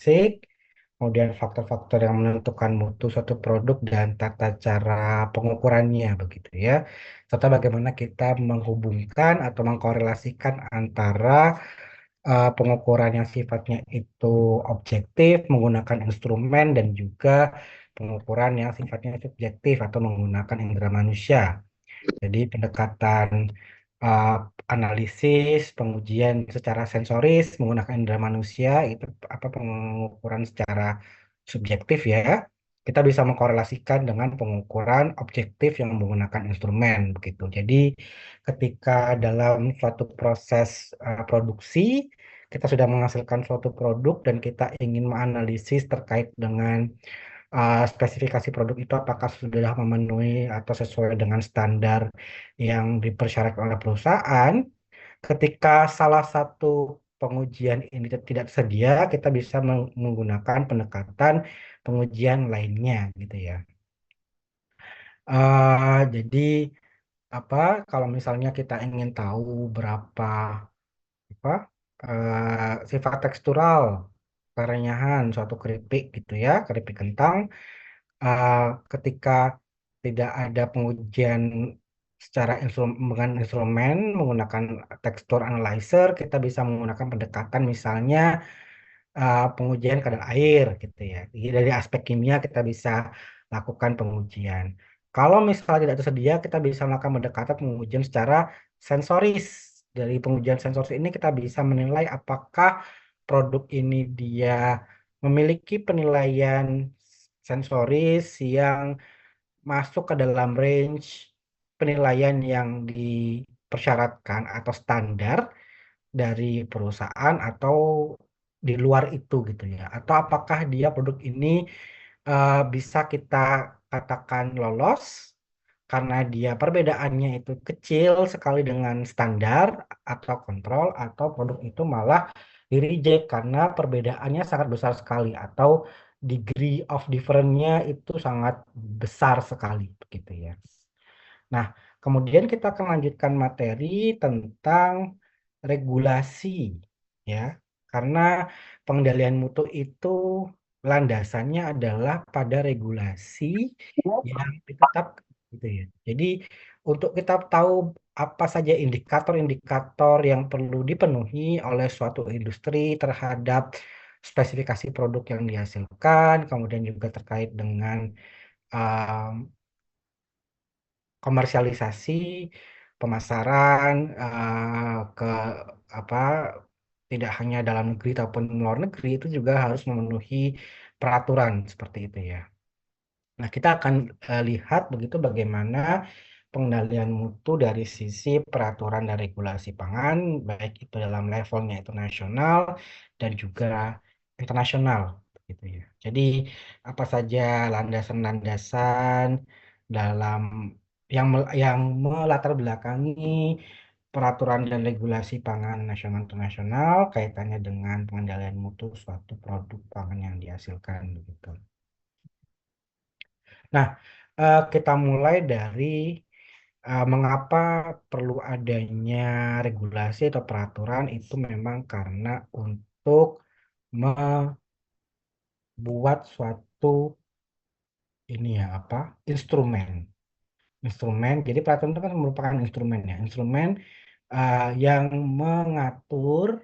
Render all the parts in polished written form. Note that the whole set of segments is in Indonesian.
fisik, kemudian faktor-faktor yang menentukan mutu suatu produk dan tata cara pengukurannya begitu ya. Serta bagaimana kita menghubungkan atau mengkorelasikan antara pengukuran yang sifatnya itu objektif menggunakan instrumen dan juga pengukuran yang sifatnya subjektif atau menggunakan indera manusia. Jadi pendekatan uh, analisis, pengujian secara sensoris menggunakan indera manusia itu apa pengukuran secara subjektif ya. Kita bisa mengkorelasikan dengan pengukuran objektif yang menggunakan instrumen begitu. Jadi ketika dalam suatu proses produksi kita sudah menghasilkan suatu produk dan kita ingin menganalisis terkait dengan spesifikasi produk itu apakah sudah memenuhi atau sesuai dengan standar yang dipersyaratkan oleh perusahaan. Ketika salah satu pengujian ini tidak tersedia, kita bisa menggunakan pendekatan pengujian lainnya gitu ya. Jadi apa kalau misalnya kita ingin tahu berapa apa sifat tekstural kerenyahan suatu keripik gitu ya, keripik kentang uh, ketika tidak ada pengujian secara dengan instrumen menggunakan tekstur analyzer, kita bisa menggunakan pendekatan misalnya pengujian kadar air gitu ya. Jadi dari aspek kimia kita bisa lakukan pengujian. Kalau misalnya tidak tersedia, kita bisa melakukan pendekatan pengujian secara sensoris. Dari pengujian sensoris ini kita bisa menilai apakah produk ini dia memiliki penilaian sensoris yang masuk ke dalam range penilaian yang dipersyaratkan atau standar dari perusahaan atau di luar itu gitu ya. Atau apakah dia produk ini bisa kita katakan lolos karena dia perbedaannya itu kecil sekali dengan standar atau kontrol atau produk itu malah di reject karena perbedaannya sangat besar sekali atau degree of difference-nya itu sangat besar sekali begitu ya. Nah, kemudian kita akan lanjutkan materi tentang regulasi ya. Karena pengendalian mutu itu landasannya adalah pada regulasi yang ditetapkan gitu ya. Jadi untuk kita tahu apa saja indikator-indikator yang perlu dipenuhi oleh suatu industri terhadap spesifikasi produk yang dihasilkan, kemudian juga terkait dengan komersialisasi, pemasaran ke apa tidak hanya dalam negeri ataupun luar negeri itu juga harus memenuhi peraturan seperti itu ya. Nah, kita akan lihat begitu bagaimana pengendalian mutu dari sisi peraturan dan regulasi pangan, baik itu dalam levelnya itu nasional dan juga internasional, gitu ya. Jadi apa saja landasan-landasan dalam yang melatar belakangi peraturan dan regulasi pangan nasional internasional kaitannya dengan pengendalian mutu suatu produk pangan yang dihasilkan, begitu. Nah, kita mulai dari mengapa perlu adanya regulasi atau peraturan itu memang karena untuk membuat suatu ini ya apa instrumen. Instrumen, jadi peraturan itu kan merupakan instrumen ya, instrumen yang mengatur,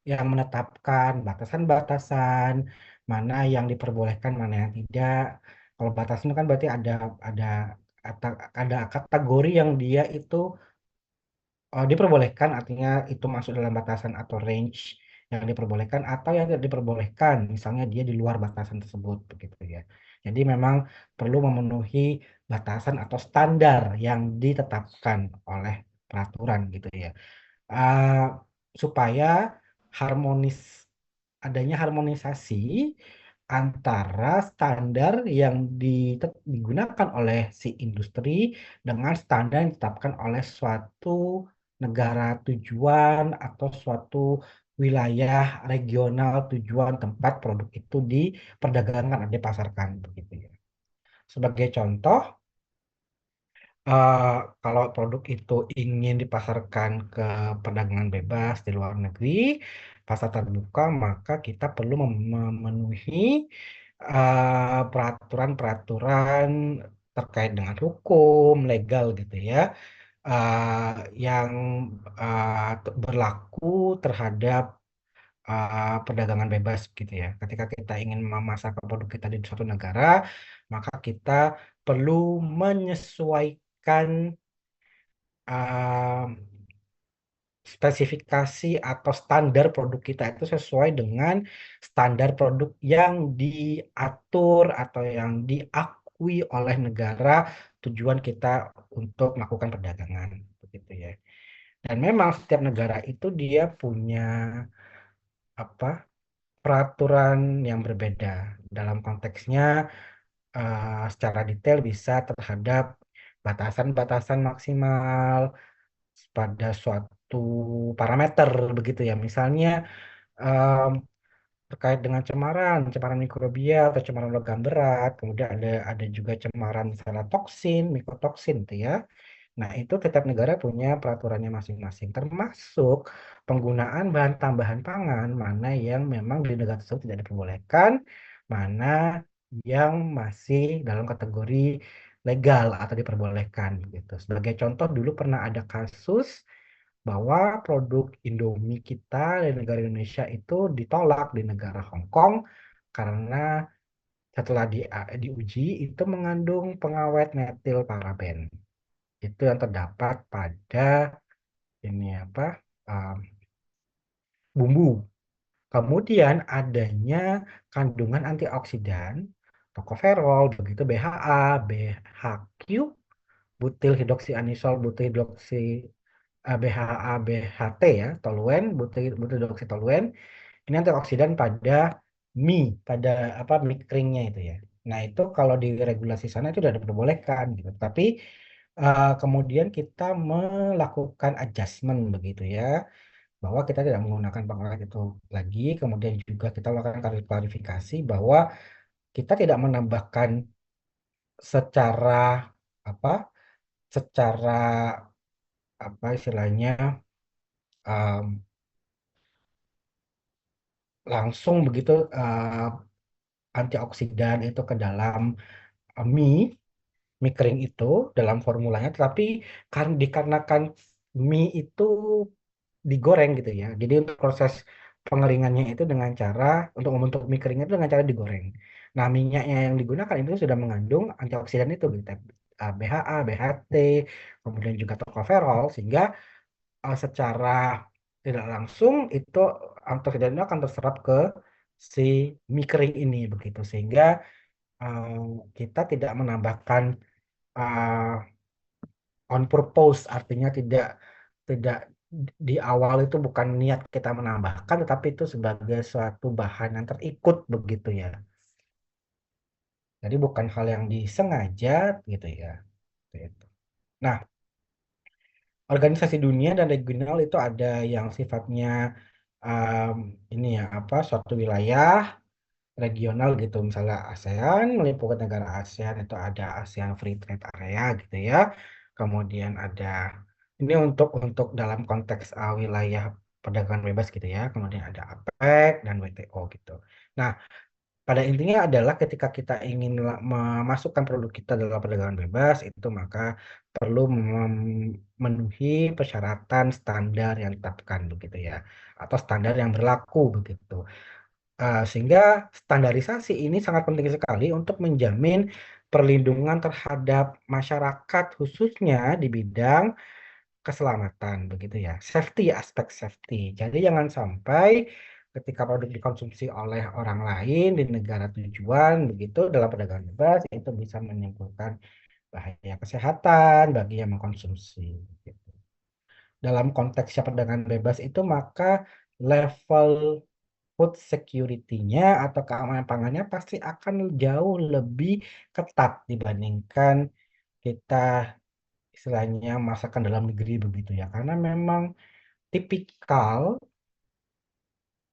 yang menetapkan batasan-batasan mana yang diperbolehkan, mana yang tidak. Kalau batasan itu kan berarti ada ada kategori yang dia itu diperbolehkan, artinya itu masuk dalam batasan atau range yang diperbolehkan atau yang tidak diperbolehkan, misalnya dia di luar batasan tersebut begitu ya. Jadi memang perlu memenuhi batasan atau standar yang ditetapkan oleh peraturan gitu ya. Uh, supaya harmonis adanya harmonisasi antara standar yang digunakan oleh si industri dengan standar yang ditetapkan oleh suatu negara tujuan atau suatu wilayah regional tujuan tempat produk itu diperdagangkan atau dipasarkan begitu ya. Sebagai contoh, eh, kalau produk itu ingin dipasarkan ke perdagangan bebas di luar negeri, pasar terbuka, maka kita perlu memenuhi peraturan-peraturan terkait dengan hukum, legal gitu ya, yang berlaku terhadap perdagangan bebas gitu ya. Ketika kita ingin memasarkan produk kita di suatu negara, maka kita perlu menyesuaikan uh, spesifikasi atau standar produk kita itu sesuai dengan standar produk yang diatur atau yang diakui oleh negara tujuan kita untuk melakukan perdagangan begitu ya. Dan memang setiap negara itu dia punya apa peraturan yang berbeda dalam konteksnya, secara detail bisa terhadap batasan-batasan maksimal pada suatu parameter begitu ya. Misalnya em, terkait dengan cemaran mikrobial atau cemaran logam berat, kemudian ada juga cemaran misalnya toksin, mikotoksin itu ya. Nah, itu setiap negara punya peraturannya masing-masing, termasuk penggunaan bahan tambahan pangan, mana yang memang di negara tersebut tidak diperbolehkan, mana yang masih dalam kategori legal atau diperbolehkan gitu. Sebagai contoh, dulu pernah ada kasus bahwa produk Indomie kita di negara Indonesia itu ditolak di negara Hong Kong karena setelah diuji itu mengandung pengawet metil paraben. Itu yang terdapat pada ini apa um, bumbu. Kemudian adanya kandungan antioksidan, tokoferol, begitu BHA, BHQ, butil hidroksianisol, butil hidroksi BHA, BHT ya, toluen, butil butil hidroksitoluen. Ini antioksidan pada mie, pada mie keringnya itu ya. Nah, itu kalau di regulasi sana itu sudah diperbolehkan gitu. Tapi kemudian kita melakukan adjustment begitu ya, bahwa kita tidak menggunakan pengawet itu lagi. Kemudian juga kita melakukan klarifikasi bahwa kita tidak menambahkan secara apa, secara istilahnya um, langsung begitu antioksidan itu ke dalam mie mie kering itu dalam formulanya, tetapi karena dikarenakan mie itu digoreng gitu ya. Jadi untuk proses pengeringannya itu dengan cara untuk membentuk mie keringnya itu dengan cara digoreng. Nah, minyaknya yang digunakan itu sudah mengandung antioksidan itu gitu, BHA, BHT, kemudian juga tocopherol sehingga secara tidak langsung itu antioksidan itu akan terserap ke si mie kering ini begitu sehingga eh, kita tidak menambahkan uh, on purpose, artinya tidak tidak di awal itu bukan niat kita menambahkan, tetapi itu sebagai suatu bahan yang terikut begitu ya. Jadi bukan hal yang disengaja gitu ya. Gitu. Nah, organisasi dunia dan regional itu ada yang sifatnya um, ini ya suatu wilayah regional gitu, misalnya ASEAN meliputi negara ASEAN itu ada ASEAN Free Trade Area gitu ya. Kemudian ada ini untuk dalam konteks wilayah perdagangan bebas gitu ya. Kemudian ada APEC dan WTO gitu. Nah, pada intinya adalah ketika kita ingin memasukkan produk kita dalam perdagangan bebas itu maka perlu memenuhi persyaratan standar yang ditetapkan begitu ya, atau standar yang berlaku begitu. Sehingga standarisasi ini sangat penting sekali untuk menjamin perlindungan terhadap masyarakat khususnya di bidang keselamatan begitu ya. Safety, aspek safety. Jadi jangan sampai ketika produk dikonsumsi oleh orang lain di negara tujuan begitu dalam perdagangan bebas itu bisa menimbulkan bahaya kesehatan bagi yang mengkonsumsi. Gitu. Dalam konteksnya perdagangan bebas itu maka level food security-nya atau keamanan pangannya pasti akan jauh lebih ketat dibandingkan kita istilahnya masakan dalam negeri begitu ya. Karena memang tipikal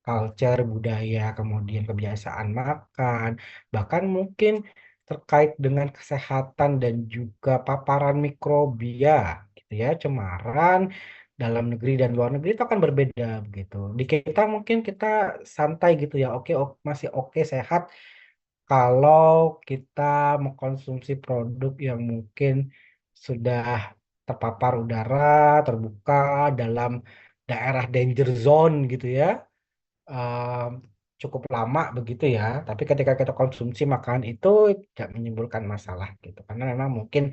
culture, budaya, kemudian kebiasaan makan, bahkan mungkin terkait dengan kesehatan dan juga paparan mikrobia gitu ya, cemaran dalam negeri dan luar negeri itu akan berbeda begitu. Di kita mungkin kita santai gitu ya, oke, masih oke sehat kalau kita mengkonsumsi produk yang mungkin sudah terpapar udara terbuka dalam daerah danger zone gitu ya, em, cukup lama begitu ya. Tapi ketika kita konsumsi makanan itu tidak menimbulkan masalah gitu, karena memang mungkin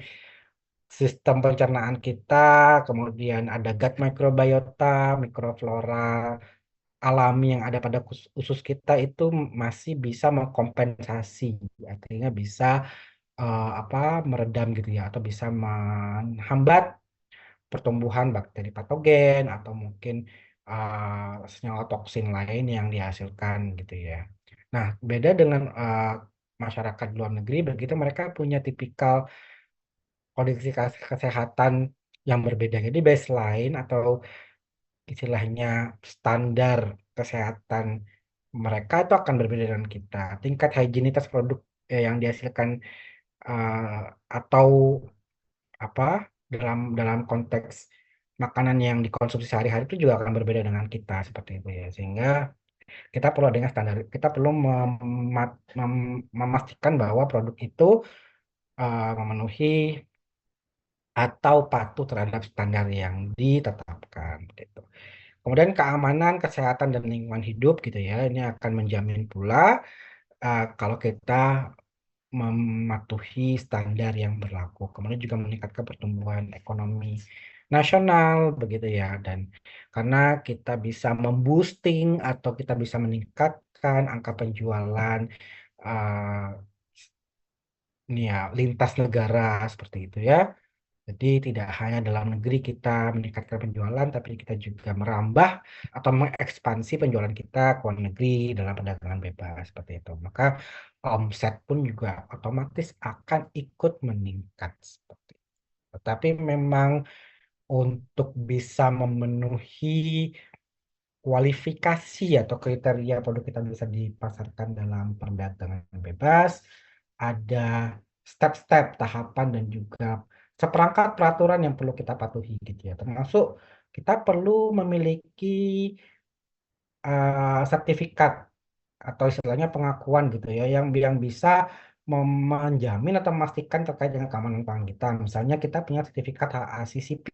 sistem pencernaan kita, kemudian ada gut microbiota, mikroflora alami yang ada pada usus kita itu masih bisa mengkompensasi, artinya bisa apa meredam gitu ya, atau bisa menghambat pertumbuhan bakteri patogen atau mungkin senyawa toksin lain yang dihasilkan gitu ya. Nah, beda dengan masyarakat luar negeri, begitu mereka punya tipikal kondisi kesehatan yang berbeda. Jadi baseline atau istilahnya standar kesehatan mereka itu akan berbeda dengan kita. Tingkat higienitas produk yang dihasilkan eh, atau apa dalam konteks makanan yang dikonsumsi sehari-hari itu juga akan berbeda dengan kita seperti itu ya. Sehingga kita perlu adanya standar, kita perlu memastikan bahwa produk itu memenuhi atau patuh terhadap standar yang ditetapkan gitu. Kemudian keamanan, kesehatan dan lingkungan hidup gitu ya. Ini akan menjamin pula kalau kita mematuhi standar yang berlaku. Kemudian juga meningkatkan pertumbuhan ekonomi nasional begitu ya. Dan karena kita bisa memboosting atau kita bisa meningkatkan angka penjualan uh, ini ya lintas negara seperti itu ya. Jadi tidak hanya dalam negeri kita meningkatkan penjualan, tapi kita juga merambah atau mengekspansi penjualan kita ke luar negeri dalam perdagangan bebas seperti itu. Maka omset pun juga otomatis akan ikut meningkat seperti itu. Tetapi memang untuk bisa memenuhi kualifikasi atau kriteria produk kita bisa dipasarkan dalam perdagangan bebas, ada step-step tahapan dan juga seperangkat peraturan yang perlu kita patuhi gitu ya. Termasuk kita perlu memiliki sertifikat atau istilahnya pengakuan gitu ya yang bisa menjamin atau memastikan terkait dengan keamanan pangan kita. Misalnya kita punya sertifikat HACCP.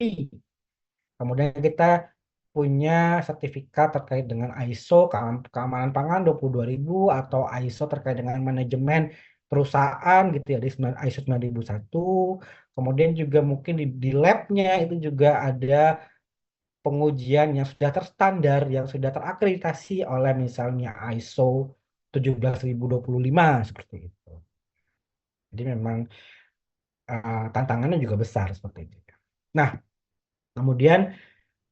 Kemudian kita punya sertifikat terkait dengan ISO keamanan pangan 22000 atau ISO terkait dengan manajemen perusahaan gitu ya di ISO 9001. Kemudian juga mungkin di labnya itu juga ada pengujian yang sudah terstandar, yang sudah terakreditasi oleh misalnya ISO 17025 seperti itu. Jadi memang tantangannya juga besar seperti itu. Nah, kemudian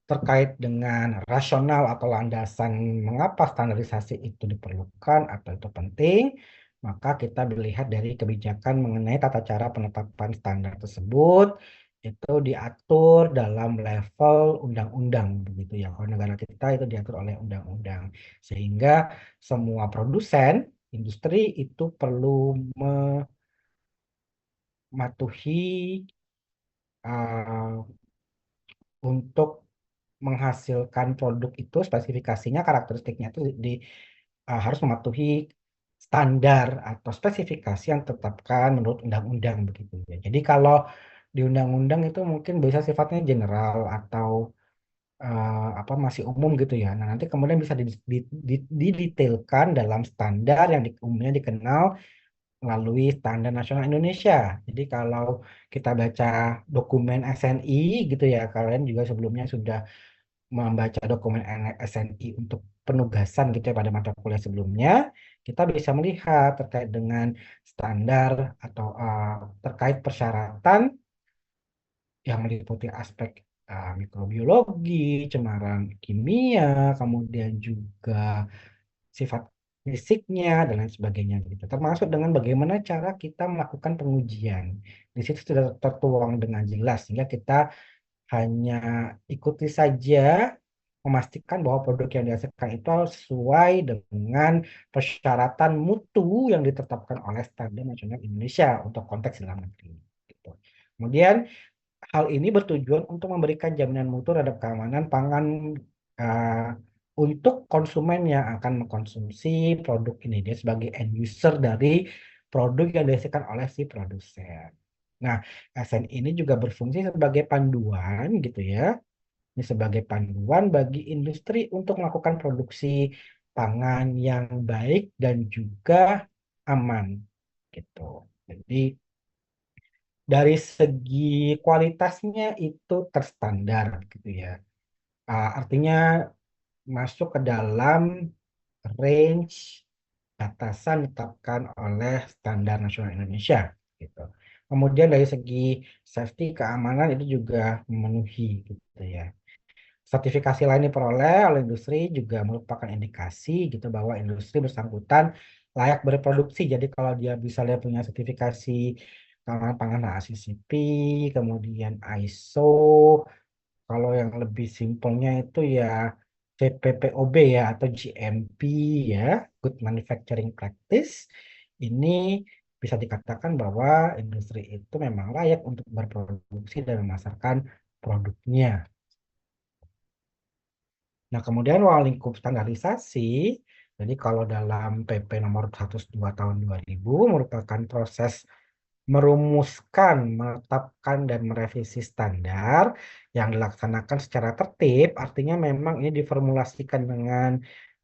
terkait dengan rasional atau landasan mengapa standarisasi itu diperlukan atau itu penting, maka kita melihat dari kebijakan mengenai tata cara penetapan standar tersebut itu diatur dalam level undang-undang begitu ya. Kalau negara kita itu diatur oleh undang-undang, sehingga semua produsen industri itu perlu mematuhi untuk menghasilkan produk itu spesifikasinya karakteristiknya itu harus mematuhi standar atau spesifikasi yang ditetapkan menurut undang-undang begitu ya. Jadi kalau di undang-undang itu mungkin bisa sifatnya general atau apa masih umum gitu ya. Nah, nanti kemudian bisa didetailkan dalam standar yang umumnya dikenal melalui Standar Nasional Indonesia. Jadi kalau kita baca dokumen SNI gitu ya, kalian juga sebelumnya sudah membaca dokumen SNI untuk penugasan gitu ya pada mata kuliah sebelumnya, kita bisa melihat terkait dengan standar atau terkait persyaratan yang meliputi aspek mikrobiologi, cemaran kimia, kemudian juga sifat fisiknya dan lain sebagainya gitu. Termasuk dengan bagaimana cara kita melakukan pengujian. Di situ sudah tertuang dengan jelas sehingga kita hanya ikuti saja memastikan bahwa produk yang dihasilkan itu sesuai dengan persyaratan mutu yang ditetapkan oleh Standar Nasional Indonesia untuk konteks dalam negeri. Gitu. Kemudian Hal ini bertujuan untuk memberikan jaminan mutu terhadap keamanan pangan uh, untuk konsumen yang akan mengkonsumsi produk ini. Dia sebagai end user dari produk yang dihasilkan oleh si produsen. Nah, SN ini juga berfungsi sebagai panduan gitu ya. Ini sebagai panduan bagi industri untuk melakukan produksi pangan yang baik dan juga aman gitu. Jadi dari segi kualitasnya itu terstandar gitu ya. Artinya masuk ke dalam range batasan ditetapkan oleh Standar Nasional Indonesia gitu. Kemudian dari segi safety keamanan itu juga memenuhi gitu ya. Sertifikasi lain diperoleh oleh industri juga merupakan indikasi gitu bahwa industri bersangkutan layak berproduksi. Jadi kalau dia bisa lihat punya sertifikasi keamanan pangan ACCP, kemudian ISO, kalau yang lebih simpelnya itu ya CPPOB ya atau GMP ya, Good Manufacturing Practice. Ini bisa dikatakan bahwa industri itu memang layak untuk berproduksi dan memasarkan produknya. Nah, kemudian ruang lingkup standarisasi, jadi kalau dalam PP nomor 102 tahun 2000 merupakan proses merumuskan, menetapkan, dan merevisi standar yang dilaksanakan secara tertib, artinya memang ini diformulasikan dengan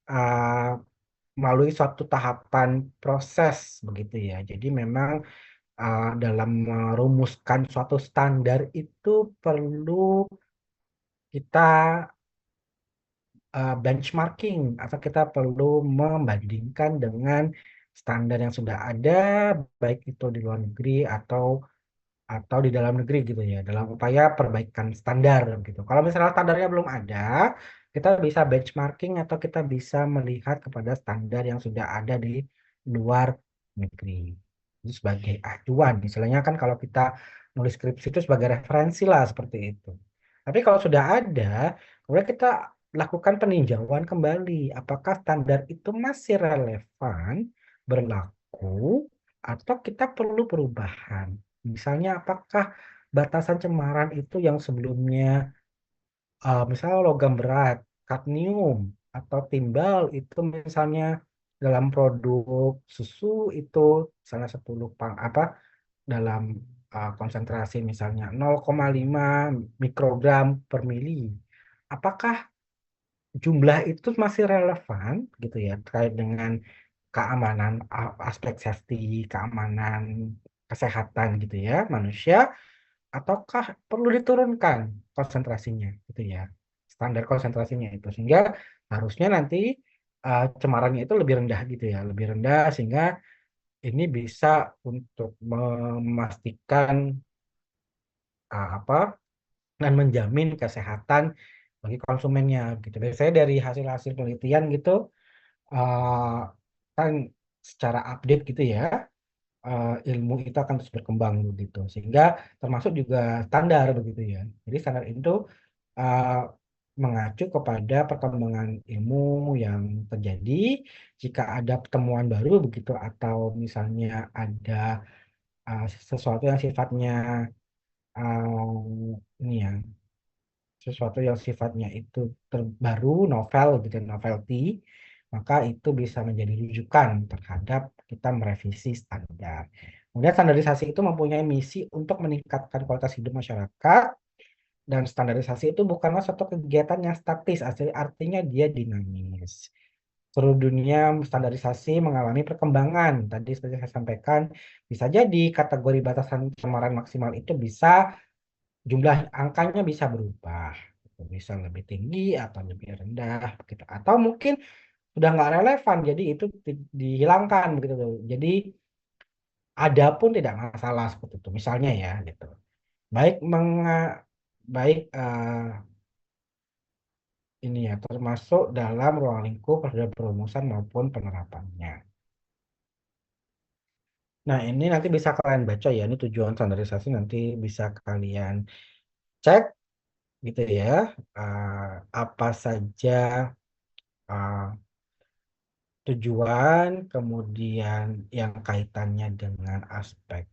uh, melalui suatu tahapan proses, begitu ya. Jadi memang dalam merumuskan suatu standar itu perlu kita benchmarking atau kita perlu membandingkan dengan standar yang sudah ada, baik itu di luar negeri atau di dalam negeri gitu ya, dalam upaya perbaikan standar gitu. Kalau misalnya standarnya belum ada, kita bisa benchmarking atau kita bisa melihat kepada standar yang sudah ada di luar negeri. Itu sebagai acuan. Misalnya kan kalau kita nulis skripsi itu sebagai referensi lah seperti itu. Tapi kalau sudah ada, kemudian kita lakukan peninjauan kembali. Apakah standar itu masih relevan, berlaku, atau kita perlu perubahan? Misalnya, apakah batasan cemaran itu yang sebelumnya, misalnya logam berat, kadmium, atau timbal itu misalnya dalam produk susu itu misalnya 10 apa dalam konsentrasi misalnya 0,5 mikrogram per mili. Apakah jumlah itu masih relevan gitu ya terkait dengan keamanan aspek safety, keamanan kesehatan gitu ya manusia ataukah perlu diturunkan konsentrasinya gitu ya. Standar konsentrasinya itu sehingga harusnya nanti cemarannya itu lebih rendah gitu ya, lebih rendah sehingga ini bisa untuk memastikan apa dan menjamin kesehatan bagi konsumennya gitu. Biasanya dari hasil-hasil penelitian gitu uh, kan secara update gitu ya ilmu itu akan terus berkembang begitu sehingga termasuk juga standar begitu ya. Jadi standar itu uh, mengacu kepada perkembangan ilmu yang terjadi jika ada temuan baru begitu atau misalnya ada sesuatu yang sifatnya ini ya sesuatu yang sifatnya itu terbaru, novel gitu, novelty, maka itu bisa menjadi rujukan terhadap kita merevisi standar. Kemudian standarisasi itu mempunyai misi untuk meningkatkan kualitas hidup masyarakat dan standarisasi itu bukanlah suatu kegiatan yang statis, artinya dia dinamis. Seluruh dunia standarisasi mengalami perkembangan. Tadi seperti saya sampaikan, bisa jadi kategori batasan cemaran maksimal itu bisa jumlah angkanya bisa berubah. Bisa lebih tinggi atau lebih rendah begitu. Atau mungkin sudah nggak relevan, jadi itu dihilangkan begitu. Jadi ada pun tidak masalah seperti itu. Misalnya ya gitu. Baik baik ini ya termasuk dalam ruang lingkup pada perumusan maupun penerapannya. Nah, ini nanti bisa kalian baca ya. Ini tujuan standarisasi nanti bisa kalian cek gitu ya. Apa saja uh, tujuan, kemudian yang kaitannya dengan aspek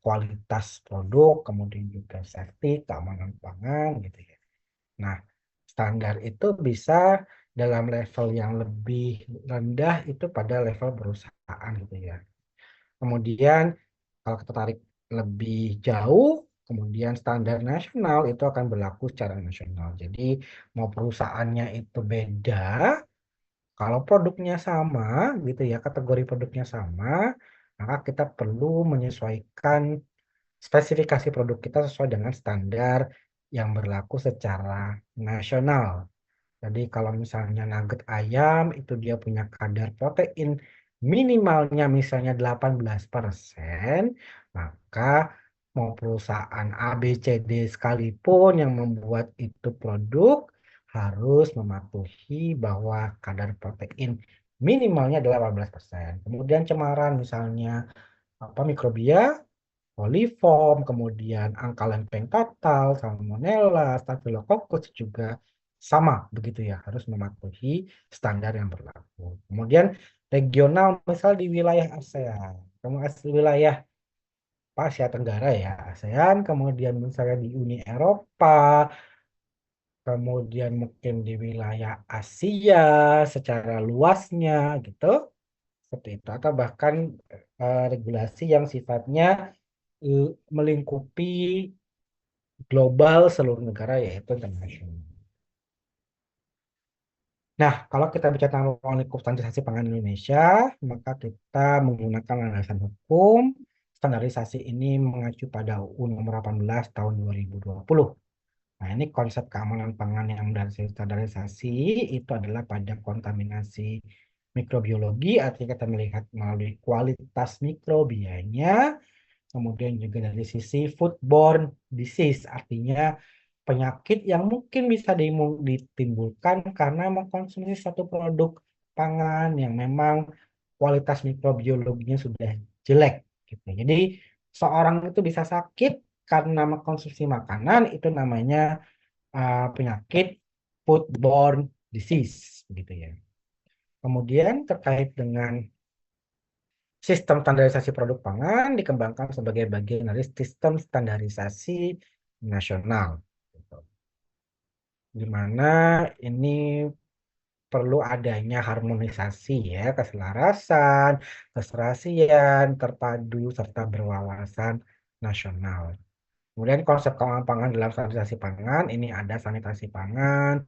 kualitas produk, kemudian juga safety, keamanan pangan gitu ya. Nah, standar itu bisa dalam level yang lebih rendah itu pada level perusahaan gitu ya. Kemudian kalau kita tarik lebih jauh, kemudian standar nasional itu akan berlaku secara nasional. Jadi mau perusahaannya itu beda, kalau produknya sama gitu ya, kategori produknya sama, maka kita perlu menyesuaikan spesifikasi produk kita sesuai dengan standar yang berlaku secara nasional. Jadi kalau misalnya nugget ayam itu dia punya kadar protein minimalnya misalnya 18%, maka mau perusahaan A, B, C, D sekalipun yang membuat itu produk harus mematuhi bahwa kadar protein minimalnya adalah 18%. Kemudian cemaran misalnya apa mikrobia, coliform, kemudian angka lempeng total, salmonella, staphylococcus juga sama begitu ya, harus mematuhi standar yang berlaku. Kemudian regional, misal di wilayah ASEAN, wilayah Asia Tenggara ya, ASEAN, kemudian misalnya di Uni Eropa, kemudian mungkin di wilayah Asia secara luasnya gitu, seperti itu, atau bahkan regulasi yang sifatnya eh, melingkupi global seluruh negara yaitu internasional. Nah, kalau kita bicara tentang lingkup standarisasi pangan Indonesia, maka kita menggunakan landasan hukum. Standarisasi ini mengacu pada UU Nomor 18 Tahun 2020. Nah, ini konsep keamanan pangan yang dari standarisasi itu adalah pada kontaminasi mikrobiologi, artinya kita melihat melalui kualitas mikrobianya. Kemudian juga dari sisi foodborne disease, artinya penyakit yang mungkin bisa ditimbulkan karena mengkonsumsi suatu produk pangan yang memang kualitas mikrobiologinya sudah jelek gitu. Jadi seorang itu bisa sakit karena mengkonsumsi makanan itu namanya penyakit foodborne disease gitu ya. Kemudian terkait dengan sistem standarisasi produk pangan dikembangkan sebagai bagian dari sistem standarisasi nasional, gitu. Di mana ini perlu adanya harmonisasi ya, keselarasan, keserasian, terpadu, serta berwawasan nasional. Kemudian konsep keamanan pangan dalam standarisasi pangan, ini ada sanitasi pangan,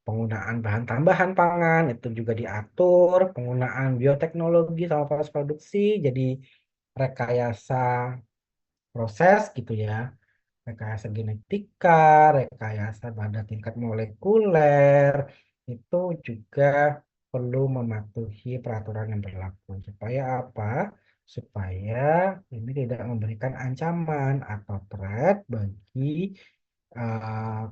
penggunaan bahan tambahan pangan itu juga diatur, penggunaan bioteknologi sama proses produksi, jadi rekayasa proses gitu ya, rekayasa genetika, rekayasa pada tingkat molekuler, itu juga perlu mematuhi peraturan yang berlaku. Supaya apa? Supaya ini tidak memberikan ancaman atau threat bagi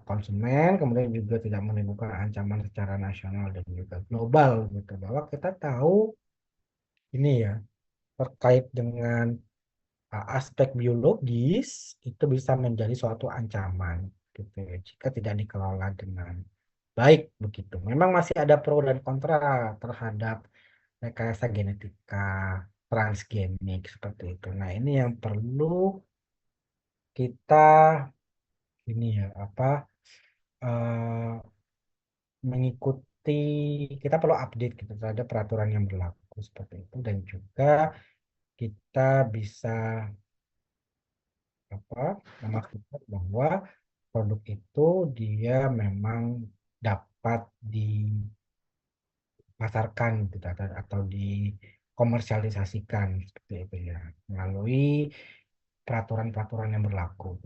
konsumen, kemudian juga tidak menimbulkan ancaman secara nasional dan juga global gitu. Bahwa kita tahu ini ya terkait dengan aspek biologis itu bisa menjadi suatu ancaman gitu ya, jika tidak dikelola dengan baik begitu. Memang masih ada pro dan kontra terhadap rekayasa genetika transgenik seperti itu. Nah, ini yang perlu kita ini ya apa eh, mengikuti, kita perlu update gitu terhadap peraturan yang berlaku seperti itu, dan juga kita bisa apa memastikan bahwa produk itu dia memang dapat dipasarkan gitu, atau dikomersialisasikan seperti itu ya, melalui peraturan-peraturan yang berlaku.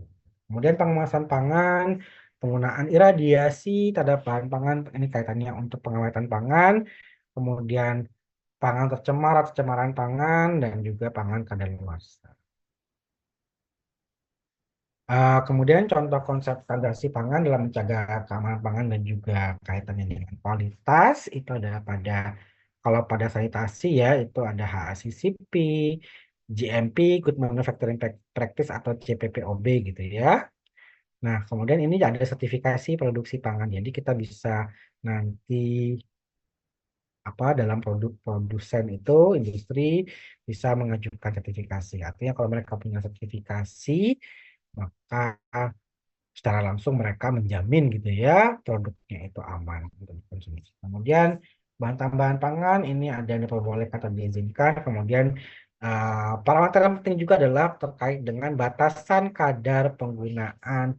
Kemudian pengemasan pangan, penggunaan iradiasi terhadap bahan pangan, ini kaitannya untuk pengawetan pangan, kemudian pangan tercemar atau pencemaran pangan, dan juga pangan kadaluarsa. Kemudian contoh konsep standarisasi pangan dalam menjaga keamanan pangan dan juga kaitannya dengan kualitas itu adalah pada, kalau pada sanitasi ya itu ada HACCP, GMP, Good Manufacturing Practice atau CPPOB gitu ya. Nah, kemudian ini ada sertifikasi produksi pangan. Jadi kita bisa nanti apa dalam produk produsen itu industri bisa mengajukan sertifikasi. Artinya kalau mereka punya sertifikasi, maka secara langsung mereka menjamin gitu ya produknya itu aman untuk dikonsumsi. Kemudian bahan tambahan pangan ini ada yang diperbolehkan atau diizinkan. Kemudian parameter yang penting juga adalah terkait dengan batasan kadar penggunaan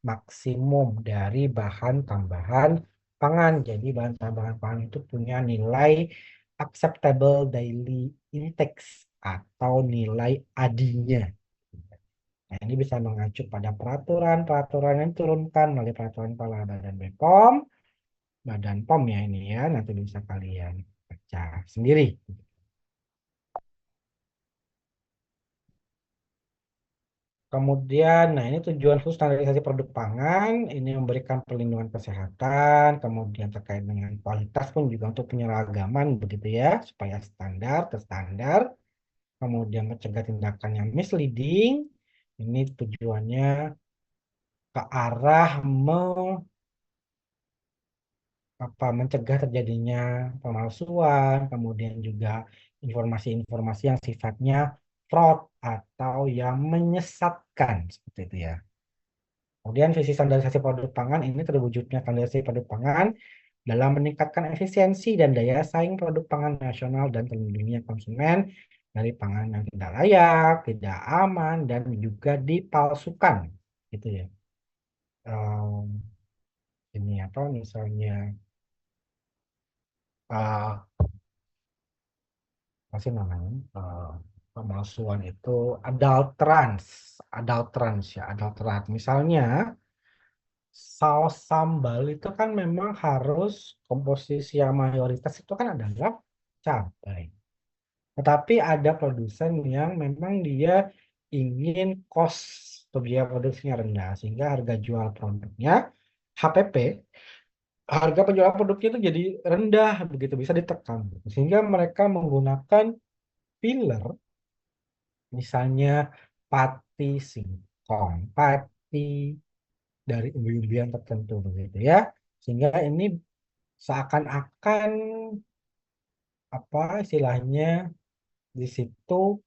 maksimum dari bahan tambahan pangan. Jadi bahan tambahan pangan itu punya nilai acceptable daily index atau nilai ADI-nya. Nah, ini bisa mengacu pada peraturan-peraturan yang diturunkan melalui peraturan kepala Badan BPOM, Badan POM ya ini ya, nanti bisa kalian baca sendiri. Kemudian, nah ini tujuan khusus standarisasi produk pangan, ini memberikan perlindungan kesehatan, kemudian terkait dengan kualitas pun juga untuk penyeragaman begitu ya, supaya standar, terstandar, kemudian mencegah tindakan yang misleading, ini tujuannya ke arah mencegah terjadinya pemalsuan, kemudian juga informasi-informasi yang sifatnya fraud atau yang menyesatkan seperti itu ya. Kemudian visi standarisasi produk pangan ini terwujudnya standarisasi produk pangan dalam meningkatkan efisiensi dan daya saing produk pangan nasional dan terlindungnya konsumen dari pangan yang tidak layak, tidak aman, dan juga dipalsukan. Gitu ya. Em, ini apa misalnya apa sih namanya pemalsuan itu adulterans adulterans ya adulterat misalnya saus sambal itu kan memang harus komposisi yang mayoritas itu kan adalah cabai tetapi ada produsen yang memang dia ingin cost atau biaya produksinya rendah sehingga harga jual produknya HPP harga penjualan produknya itu jadi rendah begitu bisa ditekan sehingga mereka menggunakan filler misalnya pati singkong, pati dari umbi-umbian tertentu begitu ya. Sehingga ini seakan-akan apa istilahnya di situ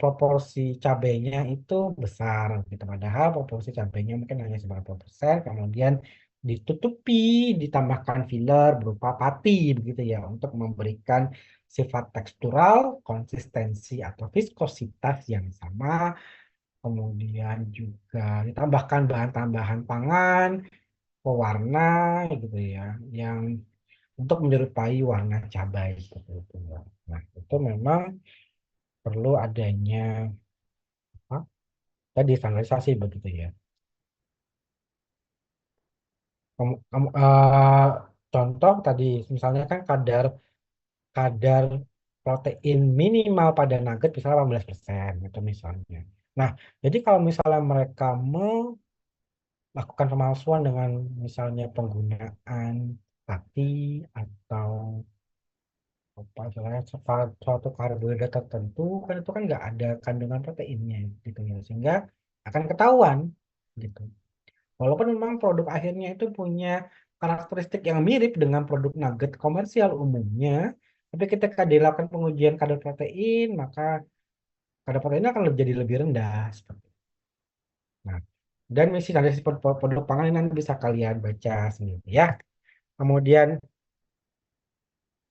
proporsi cabenya itu besar gitu. Padahal proporsi cabenya mungkin hanya 90%, kemudian ditutupi, ditambahkan filler berupa pati begitu ya untuk memberikan sifat tekstural, konsistensi atau viskositas yang sama kemudian juga ditambahkan bahan tambahan pangan, pewarna gitu ya, yang untuk menyerupai warna cabai seperti itu ya. Nah, itu memang perlu adanya apa? Tadi standarisasi begitu ya. Contoh tadi misalnya kan kadar kadar protein minimal pada nugget misalnya 18% gitu misalnya. Nah, jadi kalau misalnya mereka lakukan pemalsuan dengan misalnya penggunaan hati atau apa istilahnya suatu karbohidrat tertentu kan itu kan nggak ada kandungan proteinnya gitu ya sehingga akan ketahuan gitu walaupun memang produk akhirnya itu punya karakteristik yang mirip dengan produk nugget komersial umumnya tapi ketika dilakukan pengujian kadar protein maka kadar proteinnya akan jadi lebih rendah seperti itu. Nah dan misi dari produk pangan ini nanti bisa kalian baca sendiri ya. Kemudian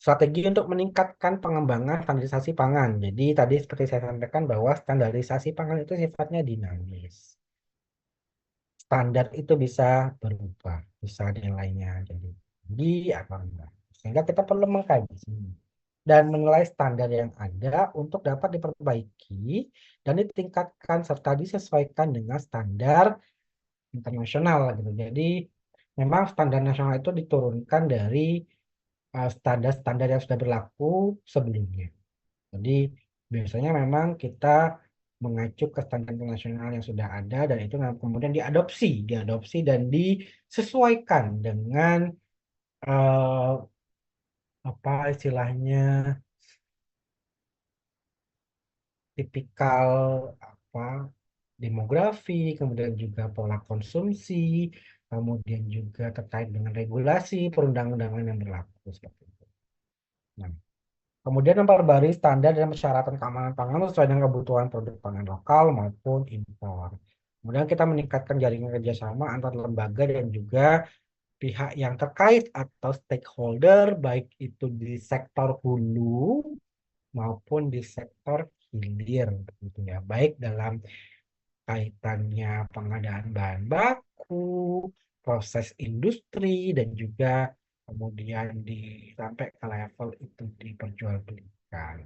strategi untuk meningkatkan pengembangan standarisasi pangan. Jadi tadi seperti saya sampaikan bahwa standarisasi pangan itu sifatnya dinamis. Standar itu bisa berubah, bisa nilainya jadi tinggi atau rendah. Sehingga kita perlu mengkaji dan menilai standar yang ada untuk dapat diperbaiki dan ditingkatkan serta disesuaikan dengan standar internasional gitu. Jadi memang standar nasional itu diturunkan dari standar-standar yang sudah berlaku sebelumnya. Jadi biasanya memang kita mengacu ke standar internasional yang sudah ada dan itu kemudian diadopsi dan disesuaikan dengan eh, apa istilahnya tipikal apa demografi, kemudian juga pola konsumsi, kemudian juga terkait dengan regulasi perundang-undangan yang berlaku seperti itu. Nah, kemudian memperbarui standar dan persyaratan keamanan pangan sesuai dengan kebutuhan produk pangan lokal maupun impor. Kemudian kita meningkatkan jaringan kerjasama antar lembaga dan juga pihak yang terkait atau stakeholder, baik itu di sektor hulu maupun di sektor hilir, gitu ya. Baik dalam kaitannya pengadaan bahan baku, proses industri, dan juga kemudian sampai ke level itu diperjualbelikan.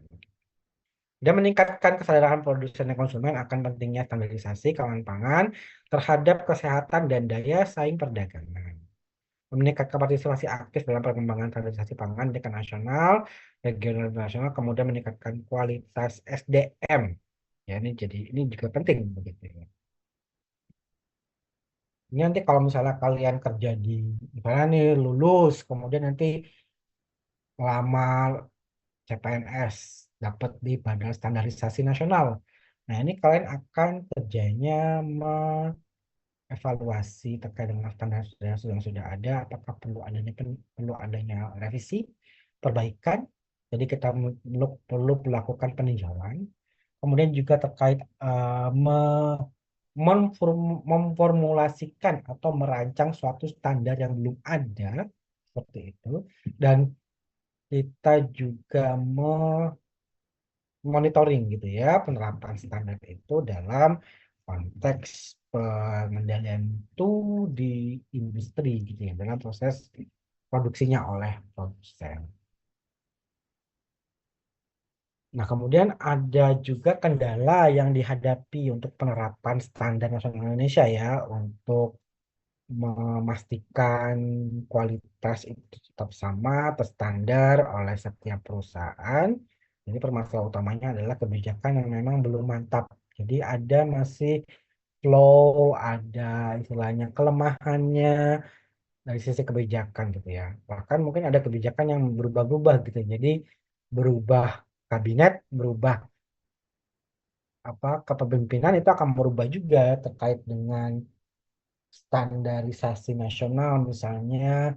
Dan meningkatkan kesadaran produsen dan konsumen akan pentingnya standarisasi keamanan pangan terhadap kesehatan dan daya saing perdagangan. Meningkatkan partisipasi aktif dalam perkembangan standarisasi pangan di tingkat nasional, regional, dan nasional, kemudian meningkatkan kualitas SDM. Ya, ini juga penting begitu ya. Ini nanti kalau misalnya kalian kerja di, misalnya nih lulus, kemudian nanti lamar CPNS, dapat di Badan Standarisasi Nasional. Nah, ini kalian akan kerjanya mengevaluasi terkait dengan standar yang sudah ada, apakah perlu adanya revisi, perbaikan. Jadi kita perlu melakukan peninjauan. Kemudian juga terkait memformulasikan atau merancang suatu standar yang belum ada seperti itu, dan kita juga monitoring gitu ya penerapan standar itu dalam konteks pengendalian itu di industri gitu ya dalam proses produksinya oleh produsen. Nah, kemudian ada juga kendala yang dihadapi untuk penerapan standar nasional Indonesia ya untuk memastikan kualitas itu tetap sama atau standar oleh setiap perusahaan. Jadi permasalahan utamanya adalah kebijakan yang memang belum mantap. Jadi ada masih flow, ada istilahnya kelemahannya dari sisi kebijakan gitu ya. Bahkan mungkin ada kebijakan yang berubah-ubah gitu. Jadi berubah kabinet, berubah kepemimpinan itu akan berubah juga terkait dengan standarisasi nasional misalnya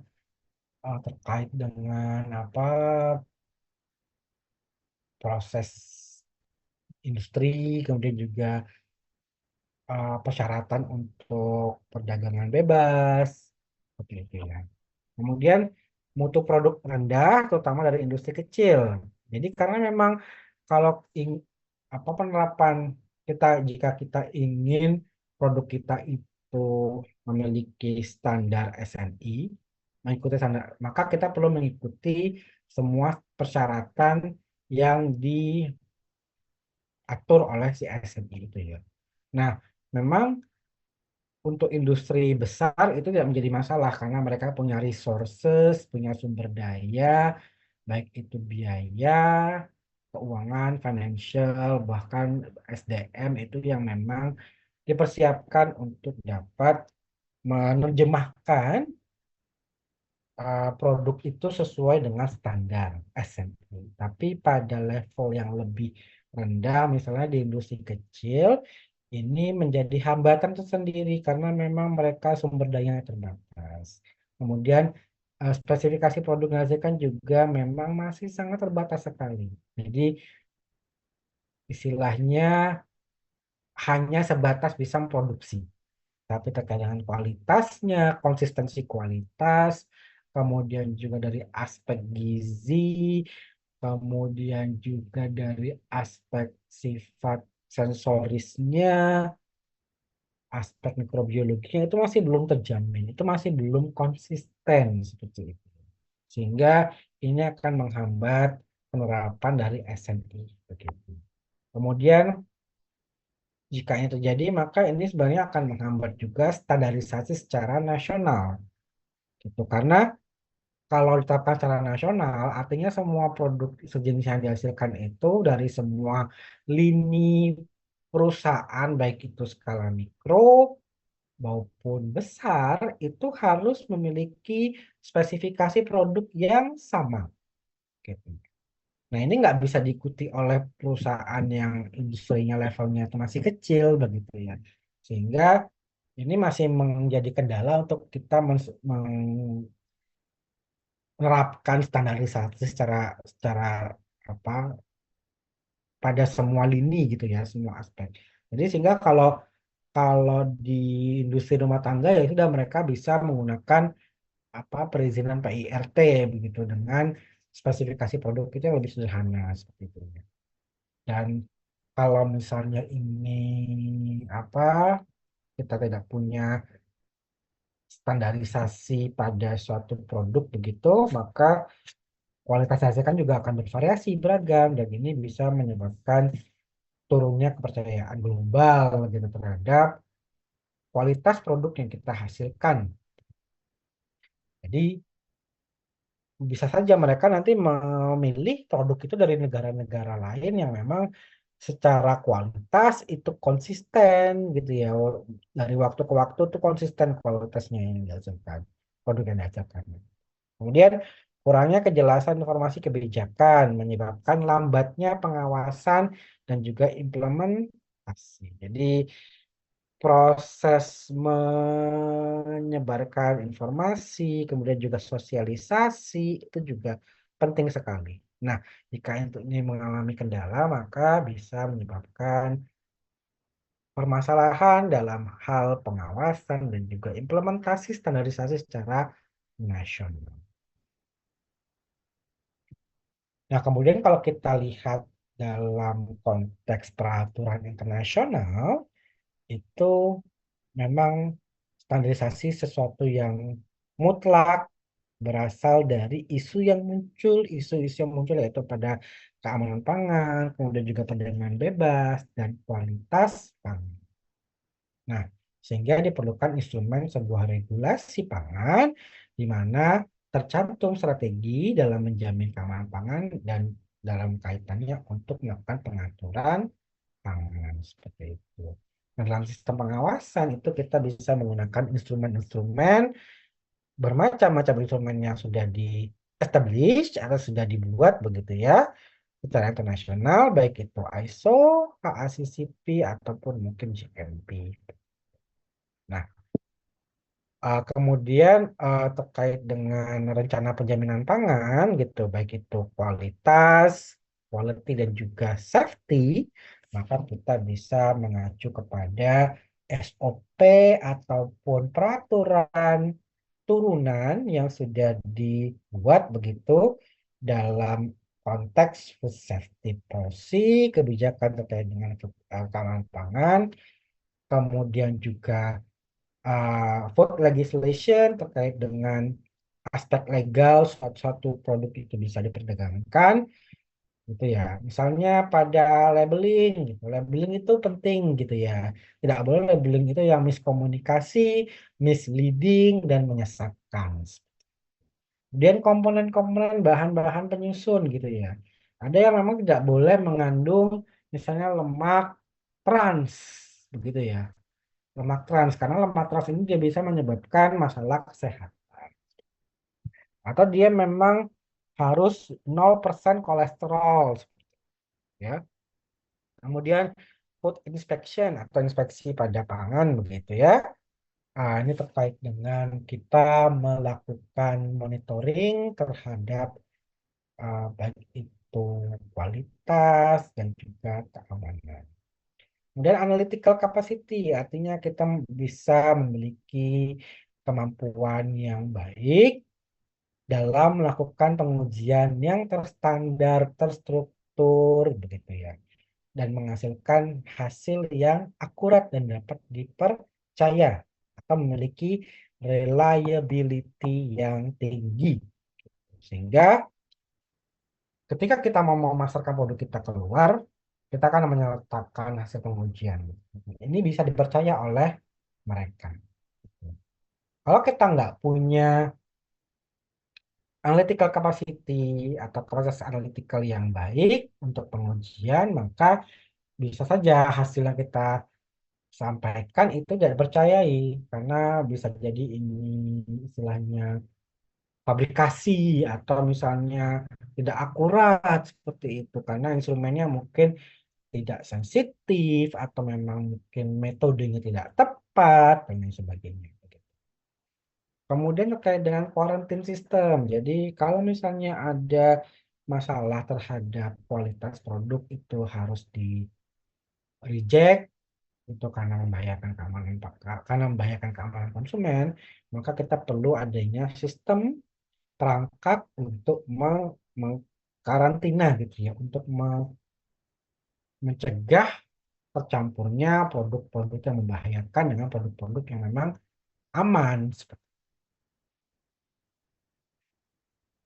terkait dengan proses industri, kemudian juga persyaratan untuk perdagangan bebas, seperti itu ya. Kemudian mutu produk rendah, terutama dari industri kecil. Jadi karena memang kalau penerapan kita, jika kita ingin produk kita itu memiliki standar SNI, mengikuti standar, maka kita perlu mengikuti semua persyaratan yang diatur oleh si SNI itu ya. Nah, memang untuk industri besar itu tidak menjadi masalah karena mereka punya resources, punya sumber daya, baik itu biaya, keuangan, financial, bahkan SDM itu yang memang dipersiapkan untuk dapat menerjemahkan produk itu sesuai dengan standar SNI. Tapi pada level yang lebih rendah, misalnya di industri kecil, ini menjadi hambatan tersendiri karena memang mereka sumber dayanya terbatas. Kemudian spesifikasi produk yang dihasilkan juga memang masih sangat terbatas sekali. Jadi istilahnya hanya sebatas bisa memproduksi. Tapi terkait dengan kualitasnya, konsistensi kualitas, kemudian juga dari aspek gizi, kemudian juga dari aspek sifat sensorisnya, aspek mikrobiologinya itu masih belum terjamin, itu masih belum konsisten seperti itu. Sehingga ini akan menghambat penerapan dari SNI begitu. Kemudian jika ini terjadi, maka ini sebenarnya akan menghambat juga standarisasi secara nasional. Gitu. Karena kalau ditetapkan secara nasional, artinya semua produk sejenis yang dihasilkan itu dari semua lini perusahaan, baik itu skala mikro maupun besar, itu harus memiliki spesifikasi produk yang sama. Gitu. Nah, ini nggak bisa diikuti oleh perusahaan yang industrinya levelnya itu masih kecil, begitu ya. Sehingga ini masih menjadi kendala untuk kita menerapkan standarisasi secara secara apa pada semua lini gitu ya, semua aspek. Jadi sehingga kalau kalau di industri rumah tangga ya sudah mereka bisa menggunakan perizinan PIRT begitu dengan spesifikasi produk itu yang lebih sederhana seperti itu ya. Dan kalau misalnya ini apa kita tidak punya standarisasi pada suatu produk begitu, maka kualitas hasil kan juga akan bervariasi beragam dan ini bisa menyebabkan turunnya kepercayaan global gitu terhadap kualitas produk yang kita hasilkan. Jadi bisa saja mereka nanti memilih produk itu dari negara-negara lain yang memang secara kualitas itu konsisten gitu ya. Dari waktu ke waktu tuh konsisten kualitasnya yang dihasilkan, produk yang dihasilkan. Kemudian kurangnya kejelasan informasi kebijakan menyebabkan lambatnya pengawasan dan juga implementasi. Jadi proses menyebarkan informasi, kemudian juga sosialisasi itu juga penting sekali. Nah, jika itu ini mengalami kendala, maka bisa menyebabkan permasalahan dalam hal pengawasan dan juga implementasi standarisasi secara nasional. Nah, kemudian kalau kita lihat dalam konteks peraturan internasional, itu memang standarisasi sesuatu yang mutlak berasal dari isu-isu yang muncul yaitu pada keamanan pangan, kemudian juga perdagangan bebas dan kualitas pangan. Nah, sehingga diperlukan instrumen sebuah regulasi pangan di mana tercantum strategi dalam menjamin keamanan pangan dan dalam kaitannya untuk melakukan pengaturan pangan seperti itu. Nah, dalam sistem pengawasan itu kita bisa menggunakan instrumen-instrumen bermacam-macam instrumen yang sudah di establish atau sudah dibuat begitu ya secara internasional baik itu ISO, HACCP ataupun mungkin GMP. Nah, kemudian terkait dengan rencana penjaminan pangan gitu, baik itu kualitas, quality dan juga safety, maka kita bisa mengacu kepada SOP ataupun peraturan turunan yang sudah dibuat begitu dalam konteks food safety policy, kebijakan terkait dengan keamanan pangan, kemudian juga food legislation terkait dengan aspek legal suatu produk itu bisa diperdagangkan gitu ya. Misalnya pada labeling gitu. Labeling itu penting gitu ya. Tidak boleh labeling itu yang miskomunikasi, misleading dan menyesatkan. Kemudian komponen-komponen bahan-bahan penyusun gitu ya. Ada yang memang tidak boleh mengandung misalnya lemak trans begitu ya. Lemak trans karena lemak trans ini dia bisa menyebabkan masalah kesehatan. Atau dia memang harus 0% kolesterol ya. Kemudian food inspection atau inspeksi pada pangan begitu ya. Ini terkait dengan kita melakukan monitoring terhadap baik itu kualitas dan juga keamanan. Kemudian analytical capacity, artinya kita bisa memiliki kemampuan yang baik dalam melakukan pengujian yang terstandar, terstruktur, begitu ya, dan menghasilkan hasil yang akurat dan dapat dipercaya atau memiliki reliability yang tinggi. Sehingga ketika kita mau memasarkan produk kita keluar, kita akan menyertakan hasil pengujian. Ini bisa dipercaya oleh mereka. Kalau kita nggak punya analytical capacity atau proses analytical yang baik untuk pengujian, maka bisa saja hasil yang kita sampaikan itu tidak dipercayai karena bisa jadi ini istilahnya fabrikasi atau misalnya tidak akurat seperti itu karena instrumennya mungkin tidak sensitif atau memang mungkin metodenya tidak tepat dan lain sebagainya. Kemudian terkait dengan quarantine system. Jadi kalau misalnya ada masalah terhadap kualitas produk itu harus di reject itu karena membahayakan keamanan konsumen, maka kita perlu adanya sistem perangkat untuk mengkarantina gitu ya, untuk mencegah tercampurnya produk-produk yang membahayakan dengan produk-produk yang memang aman.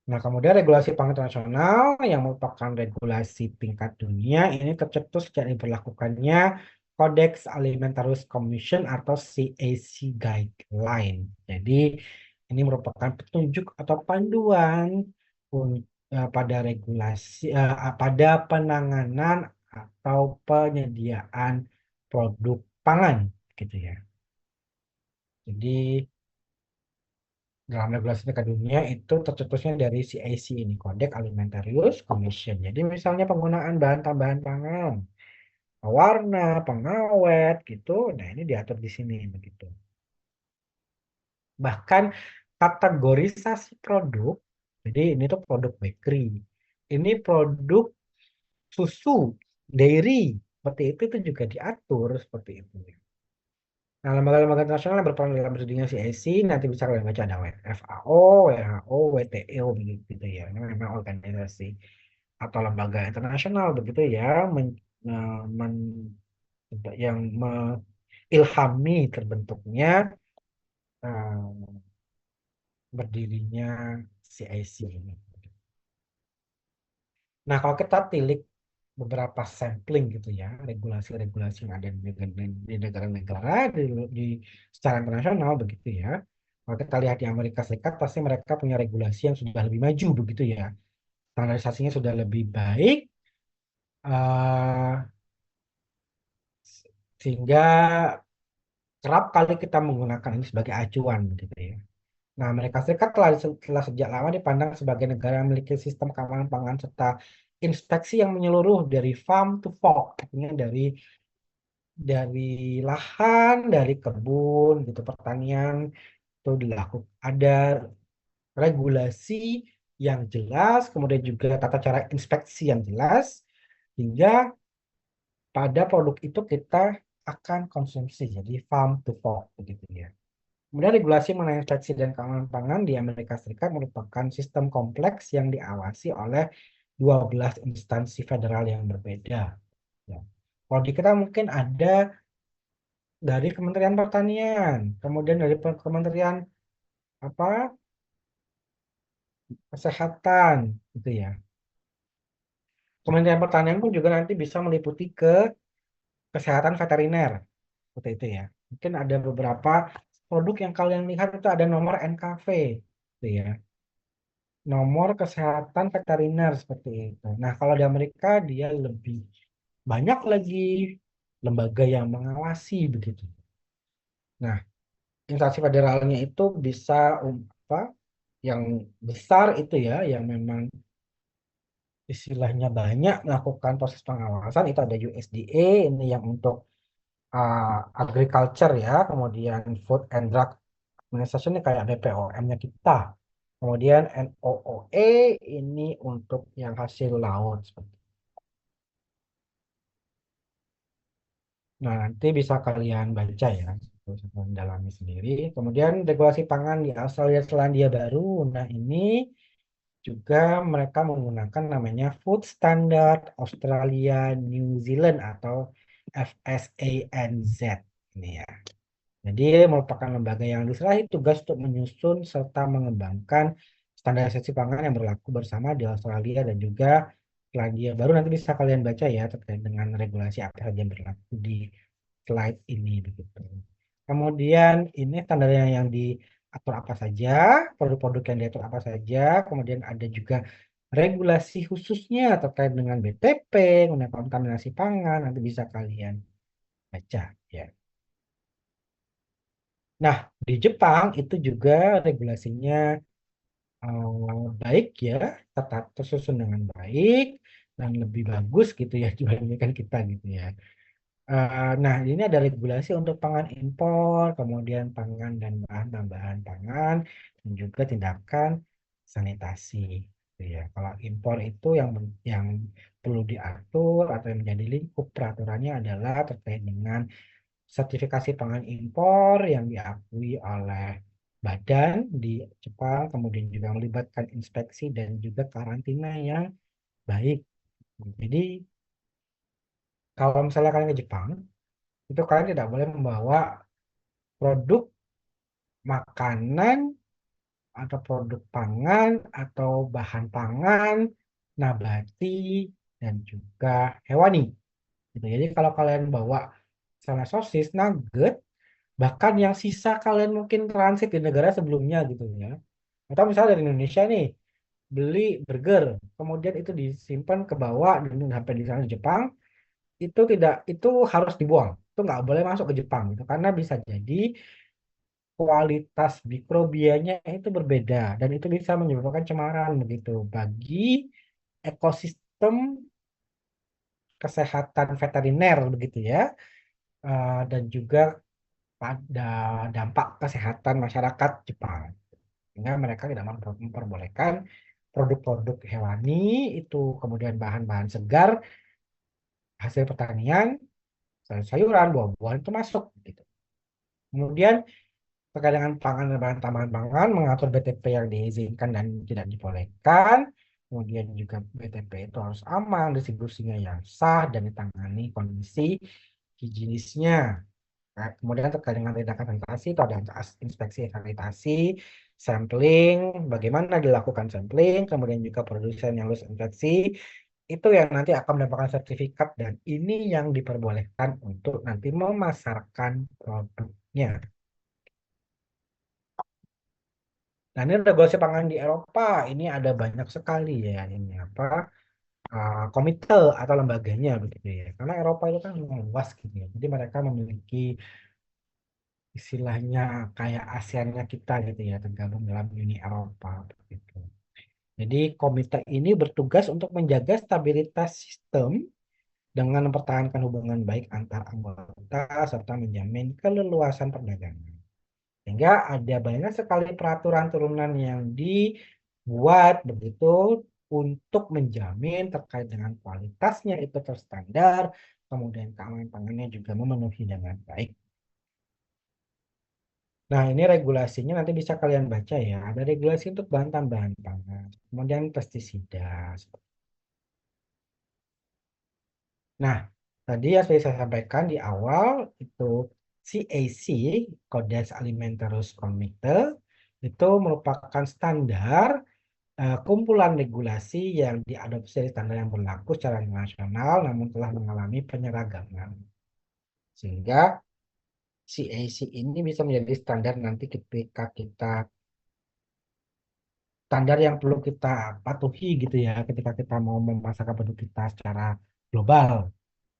Nah, kemudian regulasi pangan internasional yang merupakan regulasi tingkat dunia ini tercetus sejak diberlakukannya Codex Alimentarius Commission atau CAC Guideline. Jadi, ini merupakan petunjuk atau panduan pada regulasi pada penanganan atau penyediaan produk pangan gitu ya. Jadi, dalam regulasi tingkat dunia itu tercetusnya dari CAC ini, Codex Alimentarius Commission. Jadi misalnya penggunaan bahan tambahan pangan, pewarna, pengawet gitu, nah ini diatur di sini begitu. Bahkan kategorisasi produk, jadi ini tuh produk bakery, ini produk susu, dairy, seperti itu juga diatur seperti itu. Nah, lembaga-lembaga internasional yang berperan dalam terjadinya CIC nanti bisa kalian baca ada FAO, WHO, WTO begitu gitu ya. Ini memang organisasi atau lembaga internasional begitu ya yang mengilhami terbentuknya eh, berdirinya CIC ini. Nah, kalau kita tilik beberapa sampling gitu ya, regulasi-regulasi yang ada di negara-negara di secara internasional begitu ya. Kalau kita lihat di Amerika Serikat, pasti mereka punya regulasi yang sudah lebih maju begitu ya. Standarisasinya sudah lebih baik, eh, sehingga kerap kali kita menggunakan ini sebagai acuan begitu ya. Nah, Amerika Serikat telah sejak lama dipandang sebagai negara yang memiliki sistem keamanan pangan serta inspeksi yang menyeluruh dari farm to fork, artinya dari lahan, dari kebun, gitu pertanian itu dilakukan. Ada regulasi yang jelas, kemudian juga tata cara inspeksi yang jelas, hingga pada produk itu kita akan konsumsi, jadi farm to fork begitu ya. Kemudian regulasi mengenai inspeksi dan keamanan pangan di Amerika Serikat merupakan sistem kompleks yang diawasi oleh 12 instansi federal yang berbeda. Ya. Kalau di kita mungkin ada dari Kementerian Pertanian, kemudian dari Kementerian apa Kesehatan, gitu ya. Kementerian Pertanian pun juga nanti bisa meliputi ke kesehatan veteriner, seperti itu ya. Mungkin ada beberapa produk yang kalian lihat itu ada nomor NKV, gitu ya. Nomor kesehatan veteriner seperti itu. Nah, kalau di Amerika dia lebih banyak lagi lembaga yang mengawasi begitu. Nah, instansi federalnya itu bisa apa yang besar itu ya, yang memang istilahnya banyak melakukan proses pengawasan itu ada USDA ini yang untuk agriculture ya, kemudian Food and Drug Administration ini kayak BPOM-nya kita. Kemudian NOOA ini untuk yang hasil laut. Nah, nanti bisa kalian baca ya, terus mendalami sendiri. Kemudian regulasi pangan di Australia Selandia Baru. Nah, ini juga mereka menggunakan namanya Food Standard Australia New Zealand atau FSANZ ini ya. Jadi merupakan lembaga yang diserahi tugas untuk menyusun serta mengembangkan standarisasi pangan yang berlaku bersama di Australia dan juga Selandia Baru. Nanti bisa kalian baca ya terkait dengan regulasi apa saja yang berlaku di slide ini begitu. Kemudian ini standarnya yang diatur apa saja, produk-produk yang diatur apa saja, kemudian ada juga regulasi khususnya terkait dengan BTP, mengenai kontaminasi pangan, nanti bisa kalian baca ya. Nah, di Jepang itu juga regulasinya baik ya, tetap tersusun dengan baik dan lebih bagus gitu ya dibandingkan kita gitu ya. Nah, ini ada regulasi untuk pangan impor, kemudian pangan dan bahan tambahan pangan, dan juga tindakan sanitasi. Gitu ya. Kalau impor itu yang perlu diatur atau yang menjadi lingkup peraturannya adalah terkait dengan sertifikasi pangan impor yang diakui oleh badan di Jepang, kemudian juga melibatkan inspeksi dan juga karantina yang baik. Jadi, kalau misalnya kalian ke Jepang, itu kalian tidak boleh membawa produk makanan atau produk pangan atau bahan pangan nabati dan juga hewani gitu. Jadi kalau kalian bawa misalnya sosis, nugget, bahkan yang sisa kalian mungkin transit di negara sebelumnya gitu ya. Atau misalnya dari Indonesia nih beli burger, kemudian itu disimpan ke bawah dan sampai di sana di Jepang, itu harus dibuang. Itu nggak boleh masuk ke Jepang gitu karena bisa jadi kualitas mikrobianya itu berbeda dan itu bisa menyebabkan cemaran begitu bagi ekosistem kesehatan veteriner begitu ya. Dan juga pada dampak kesehatan masyarakat Jepang sehingga mereka tidak memperbolehkan produk-produk hewani itu kemudian bahan-bahan segar hasil pertanian sayur-sayuran buah-buahan itu masuk gitu. Kemudian terkait dengan pangan dan bahan tambahan pangan, mengatur BTP yang diizinkan dan tidak dibolehkan. Kemudian juga BTP itu harus aman, distribusinya yang sah, dan ditangani kondisi higienisnya. Nah, kemudian terkait dengan tindakan sanitasi, itu ada inspeksi sanitasi, sampling, bagaimana dilakukan sampling, kemudian juga produsen yang lulus inspeksi, itu yang nanti akan mendapatkan sertifikat, dan ini yang diperbolehkan untuk nanti memasarkan produknya. Nah, ini regulasi pangan di Eropa ini ada banyak sekali ya ini apa komite atau lembaganya begitu ya. Karena Eropa itu kan memang luas gitu ya. Jadi mereka memiliki istilahnya kayak ASEAN-nya kita gitu ya, tergabung dalam Uni Eropa begitu. Jadi komite ini bertugas untuk menjaga stabilitas sistem dengan mempertahankan hubungan baik antar anggota serta menjamin keleluasan perdagangan. Sehingga ada banyak sekali peraturan turunan yang dibuat begitu untuk menjamin terkait dengan kualitasnya itu terstandar, kemudian keamanan pangannya juga memenuhi dengan baik. Nah, ini regulasinya nanti bisa kalian baca ya. Ada regulasi untuk bahan tambahan pangan, kemudian pestisida. Nah, tadi yang sudah saya sampaikan di awal itu CAC, Codex Alimentarius Comite, itu merupakan standar kumpulan regulasi yang diadopsi dari standar yang berlaku secara nasional namun telah mengalami penyeragaman. Sehingga CAC ini bisa menjadi standar nanti ketika kita standar yang perlu kita patuhi gitu ya ketika kita mau memasarkan produk kita secara global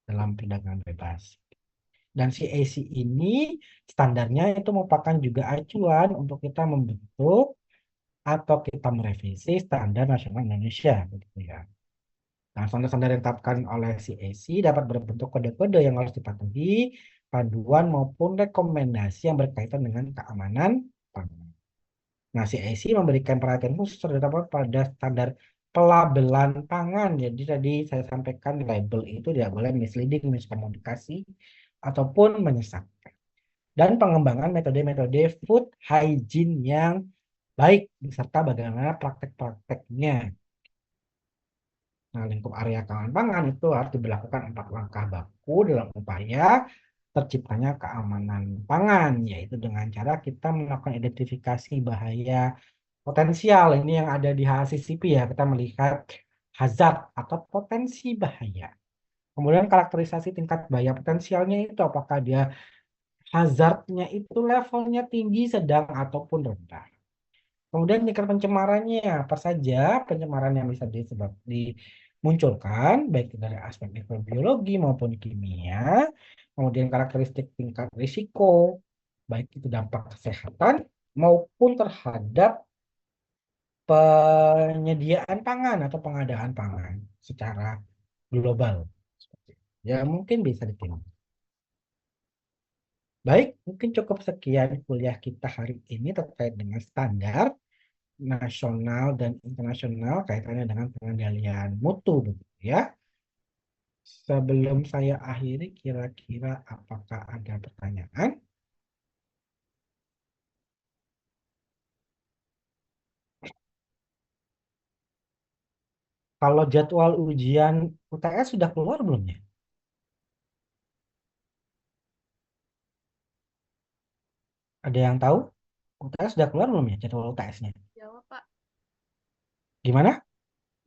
dalam perdagangan bebas. Dan CAC ini standarnya itu merupakan juga acuan untuk kita membentuk atau kita merevisi standar nasional Indonesia gitu ya. Nah, standar-standar yang ditetapkan oleh CAC dapat berbentuk kode-kode yang harus dipatuhi, panduan maupun rekomendasi yang berkaitan dengan keamanan pangan. Nah, CAC memberikan perhatian khusus terutama pada standar pelabelan pangan. Jadi tadi saya sampaikan label itu tidak boleh misleading, miskomunikasi, ataupun menyesatkan. Dan pengembangan metode-metode food hygiene yang baik, serta bagaimana praktek-prakteknya. Nah, lingkup area keamanan pangan itu harus diberlakukan 4 langkah baku dalam upaya terciptanya keamanan pangan, yaitu dengan cara kita melakukan identifikasi bahaya potensial. Ini yang ada di HACCP ya, kita melihat hazard atau potensi bahaya. Kemudian karakterisasi tingkat bahaya potensialnya itu apakah dia hazardnya itu levelnya tinggi, sedang, ataupun rendah. Kemudian tingkat pencemarannya, apa saja pencemaran yang bisa dimunculkan, baik dari aspek mikrobiologi maupun kimia. Kemudian karakteristik tingkat risiko, baik itu dampak kesehatan maupun terhadap penyediaan pangan atau pengadaan pangan secara global. Ya mungkin bisa ditimbang. Baik, mungkin cukup sekian kuliah kita hari ini terkait dengan standar nasional dan internasional kaitannya dengan pengendalian mutu, begitu ya. Sebelum saya akhiri, kira-kira apakah ada pertanyaan? Kalau jadwal ujian UTS sudah keluar belum ya? Ada yang tahu? UTS sudah keluar belum ya jadwal UTS-nya? Jawab, Pak. Gimana?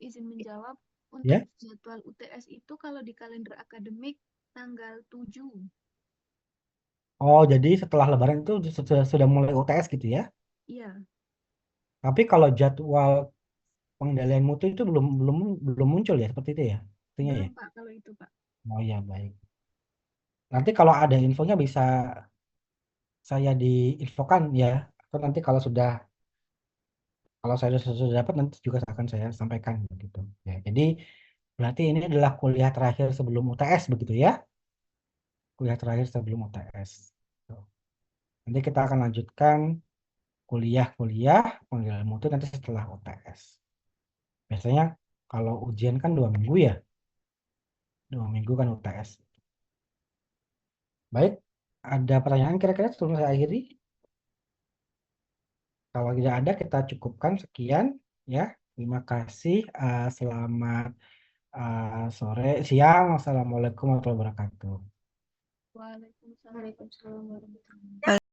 Izin menjawab, untuk Ya? jadwal UTS itu kalau di kalender akademik tanggal 7. Oh, jadi setelah Lebaran itu sudah mulai UTS gitu ya? Iya, Tapi kalau jadwal pengendalian mutu itu belum belum belum muncul ya seperti itu ya? Artinya ya? belum, Pak, kalau itu, Pak. Oh ya baik. Nanti kalau ada infonya bisa saya diinfokan ya. Atau nanti kalau saya sudah dapat nanti juga akan saya sampaikan begitu. Ya, jadi berarti ini adalah kuliah terakhir sebelum UTS begitu ya? Kuliah terakhir sebelum UTS. Tuh. Nanti kita akan lanjutkan kuliah-kuliah pengendalian mutu nanti setelah UTS. Biasanya kalau ujian kan 2 minggu ya, 2 minggu kan UTS. Baik, ada pertanyaan kira-kira sebelum saya akhiri? Kalau tidak ada, kita cukupkan sekian ya. Terima kasih. Selamat sore, siang. Wassalamualaikum warahmatullahi wabarakatuh. Waalaikumsalam warahmatullahi wabarakatuh.